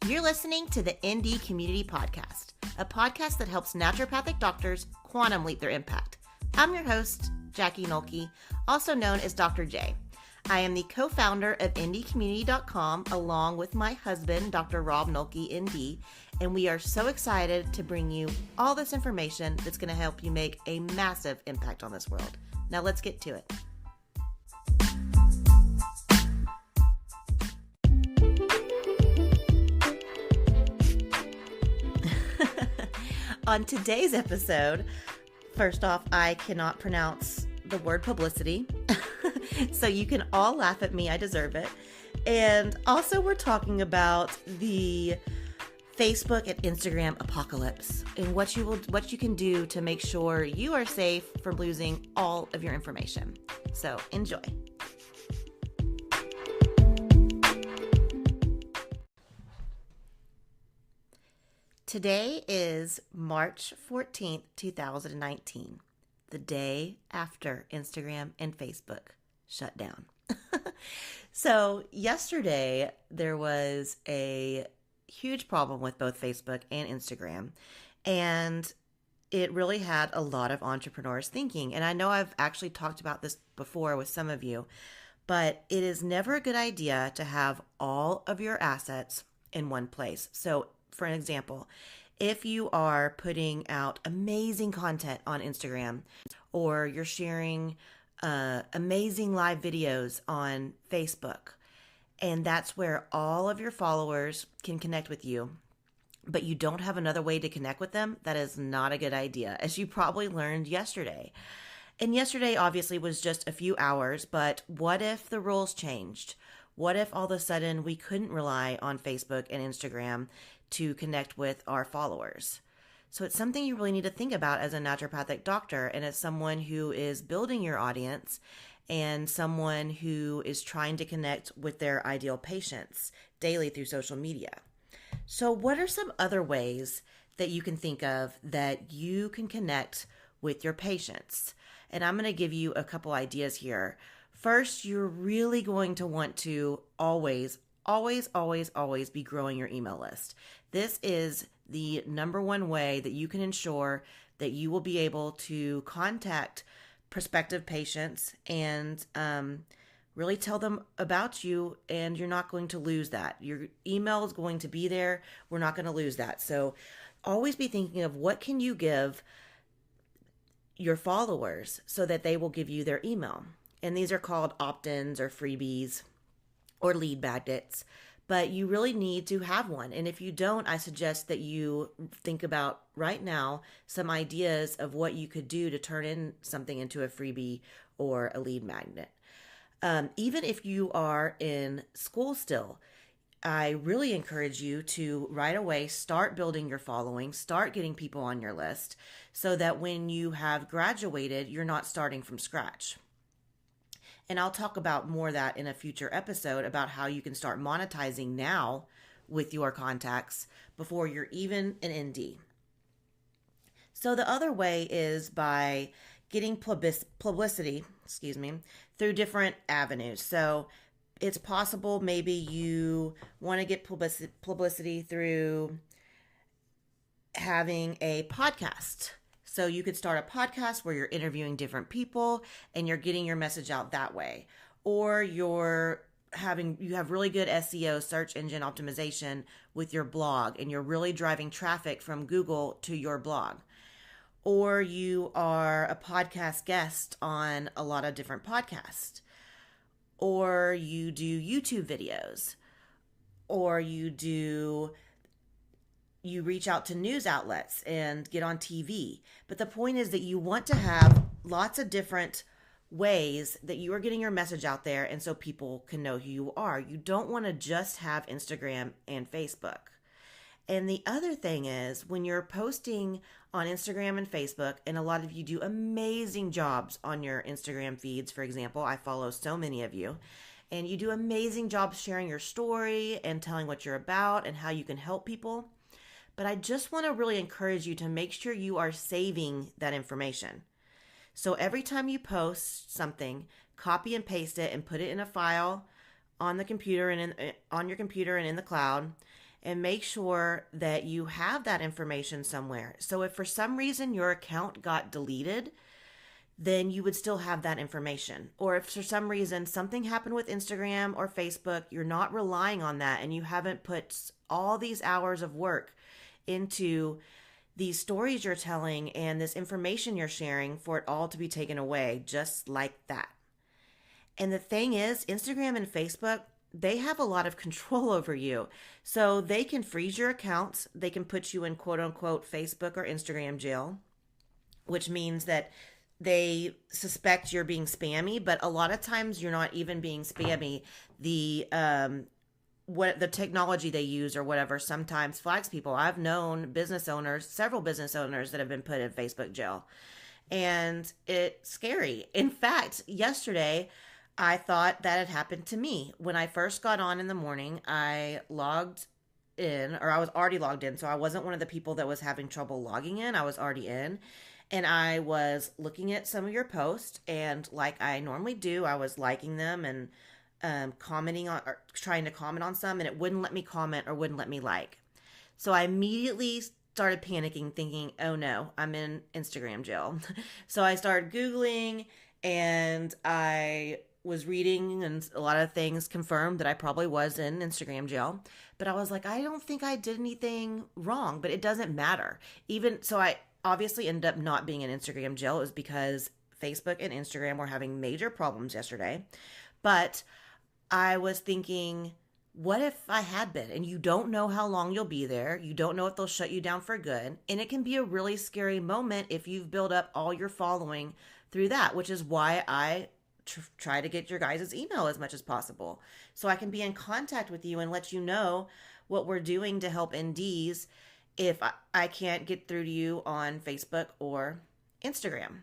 You're listening to the ND Community Podcast, a podcast that helps naturopathic doctors quantum leap their impact. I'm your host, Jackie Nolke, also known as Dr. J. I am the co-founder of ndcommunity.com along with my husband, Dr. Rob Nolke, ND, and we are so excited to bring you all this information that's going to help you make a massive impact on this world. Now let's get to it. On today's episode, first off, I cannot pronounce the word publicity, so you can all laugh at me. I deserve it. And also, we're talking about the Facebook and Instagram apocalypse and what you can do to make sure you are safe from losing all of your information. So enjoy. Today is March 14th, 2019, the day after Instagram and Facebook shut down. So yesterday, there was a huge problem with both Facebook and Instagram, and it really had a lot of entrepreneurs thinking. And I know I've actually talked about this before with some of you, but it is never a good idea to have all of your assets in one place. So for an example, if you are putting out amazing content on Instagram or you're sharing amazing live videos on Facebook, and that's where all of your followers can connect with you, but you don't have another way to connect with them, that is not a good idea, as you probably learned yesterday. And yesterday obviously was just a few hours, but what if the rules changed? What if all of a sudden we couldn't rely on Facebook and Instagram to connect with our followers? So it's something you really need to think about as a naturopathic doctor and as someone who is building your audience and someone who is trying to connect with their ideal patients daily through social media. So what are some other ways that you can think of that you can connect with your patients? And I'm going to give you a couple ideas here. First, you're really going to want to always be growing your email list. This is the number one way that you can ensure that you will be able to contact prospective patients and really tell them about you, and you're not going to lose that. Your email is going to be there. We're not going to lose that. So always be thinking of what can you give your followers so that they will give you their email. And these are called opt-ins or freebies or lead magnets, but you really need to have one. And if you don't, I suggest that you think about right now some ideas of what you could do to turn in something into a freebie or a lead magnet. Even if you are in school still, I really encourage you to right away start building your following, start getting people on your list so that when you have graduated, you're not starting from scratch. And I'll talk about more of that in a future episode about how you can start monetizing now with your contacts before you're even an ND. So the other way is by getting publicity, through different avenues. So it's possible maybe you want to get publicity through having a podcast. So you could start a podcast where you're interviewing different people and you're getting your message out that way. Or you have really good SEO, search engine optimization with your blog, and you're really driving traffic from Google to your blog. Or you are a podcast guest on a lot of different podcasts. Or you do YouTube videos. Or you reach out to news outlets and get on TV. But the point is that you want to have lots of different ways that you are getting your message out there and so people can know who you are. You don't want to just have Instagram and Facebook. And the other thing is when you're posting on Instagram and Facebook, and a lot of you do amazing jobs on your Instagram feeds, for example, I follow so many of you, and you do amazing jobs sharing your story and telling what you're about and how you can help people. But I just want to really encourage you to make sure you are saving that information. So every time you post something, copy and paste it and put it in a file on the computer and on your computer and in the cloud. and make sure that you have that information somewhere. So if for some reason your account got deleted, then you would still have that information. Or if for some reason something happened with Instagram or Facebook, you're not relying on that and you haven't put all these hours of work into these stories you're telling and this information you're sharing for it all to be taken away just like that. And the thing is, Instagram and Facebook, they have a lot of control over you. So they can freeze your accounts. They can put you in quote unquote Facebook or Instagram jail, which means that they suspect you're being spammy, but a lot of times you're not even being spammy. What the technology they use or whatever sometimes flags people. I've known several business owners that have been put in Facebook jail, and it's scary. In fact, yesterday I thought that had happened to me. When I first got on in the morning, I logged in, or I was already logged in, so I wasn't one of the people that was having trouble logging in. I was already in. And I was looking at some of your posts, and like I normally do, I was liking them and commenting on, or trying to comment on some, and it wouldn't let me comment or wouldn't let me like. So I immediately started panicking, thinking, oh no, I'm in Instagram jail. So I started Googling, and I was reading, and a lot of things confirmed that I probably was in Instagram jail. But I was like, I don't think I did anything wrong, but it doesn't matter. Even so, I obviously ended up not being in Instagram jail. It was because Facebook and Instagram were having major problems yesterday. But I was thinking, what if I had been? And you don't know how long you'll be there. You don't know if they'll shut you down for good. And it can be a really scary moment if you've built up all your following through that, which is why I try to get your guys' email as much as possible. So I can be in contact with you and let you know what we're doing to help NDs if I can't get through to you on Facebook or Instagram.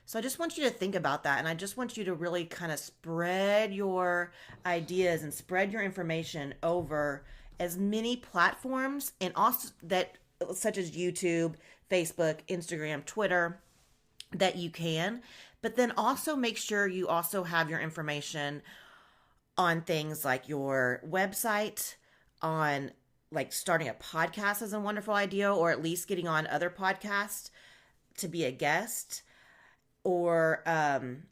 So I just want you to think about that. And I just want you to really kind of spread your ideas and spread your information over as many platforms, and also that, such as YouTube, Facebook, Instagram, Twitter, that you can. But then also make sure you also have your information on things like your website, on like starting a podcast is a wonderful idea, or at least getting on other podcasts to be a guest, or and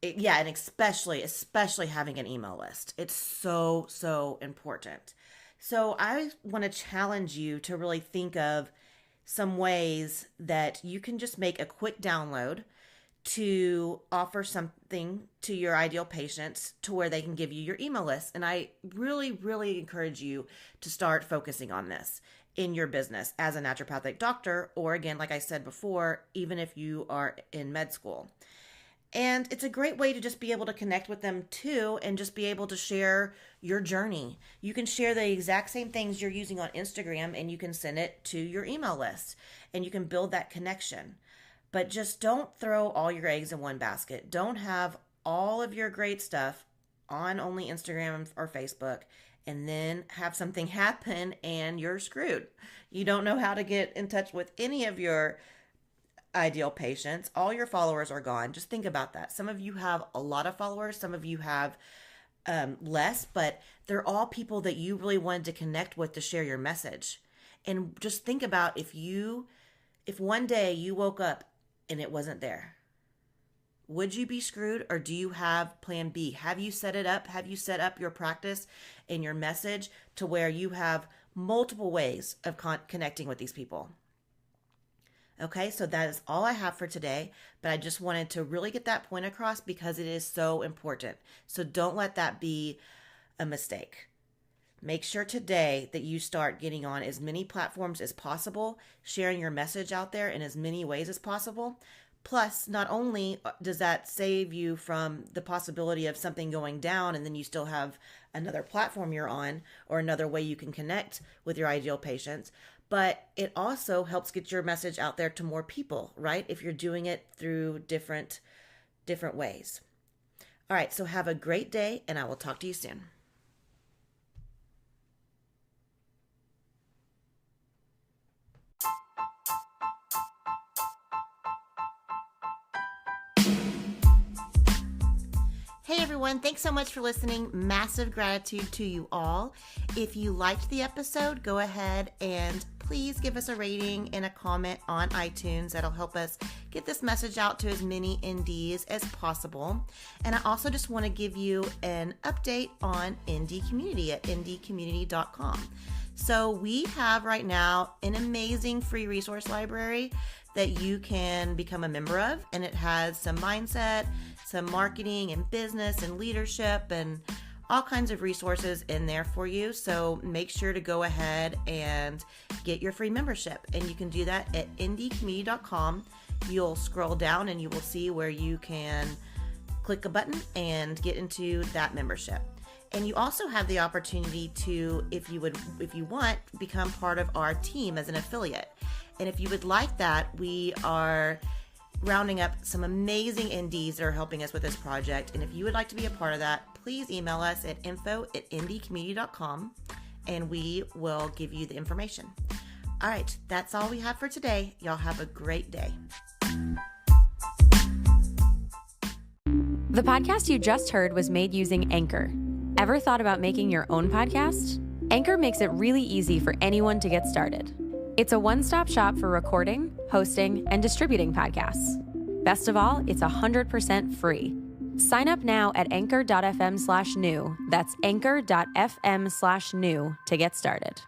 especially having an email list. It's so important. So I want to challenge you to really think of some ways that you can just make a quick download to offer something to your ideal patients to where they can give you your email list. And I really encourage you to start focusing on this in your business as a naturopathic doctor, or again, like I said before, even if you are in med school. And it's a great way to just be able to connect with them too, and just be able to share your journey. You can share the exact same things you're using on Instagram, and you can send it to your email list, and you can build that connection. But just don't throw all your eggs in one basket. Don't have all of your great stuff on only Instagram or Facebook and then have something happen and you're screwed. You don't know how to get in touch with any of your ideal patients. All your followers are gone. Just think about that. Some of you have a lot of followers. Some of you have less, but they're all people that you really wanted to connect with to share your message. And just think about if one day you woke up and it wasn't there, would you be screwed, or do you have plan B? Have you set it up? Have you set up your practice and your message to where you have multiple ways of connecting with these people? Okay, so that is all I have for today, but I just wanted to really get that point across because it is so important. So don't let that be a mistake. Make sure today that you start getting on as many platforms as possible, sharing your message out there in as many ways as possible. Plus, not only does that save you from the possibility of something going down and then you still have another platform you're on or another way you can connect with your ideal patients, but it also helps get your message out there to more people, right? If you're doing it through different ways. All right, so have a great day, and I will talk to you soon. Hey everyone, thanks so much for listening. Massive gratitude to you all. If you liked the episode, go ahead and please give us a rating and a comment on iTunes. That'll help us get this message out to as many NDs as possible. And I also just want to give you an update on ND Community at ndcommunity.com. So we have right now an amazing free resource library that you can become a member of, and it has some mindset, some marketing and business and leadership and all kinds of resources in there for you. So make sure to go ahead and get your free membership, and you can do that at ndcommunity.com. You'll scroll down and you will see where you can click a button and get into that membership. And you also have the opportunity to, if you want, become part of our team as an affiliate. And if you would like that, we are rounding up some amazing NDs that are helping us with this project. And if you would like to be a part of that, please email us at info@ndcommunity.com and we will give you the information. All right, that's all we have for today. Y'all have a great day. The podcast you just heard was made using Anchor. Ever thought about making your own podcast? Anchor makes it really easy for anyone to get started. It's a one-stop shop for recording, hosting, and distributing podcasts. Best of all, it's 100% free. Sign up now at anchor.fm/new. That's anchor.fm/new to get started.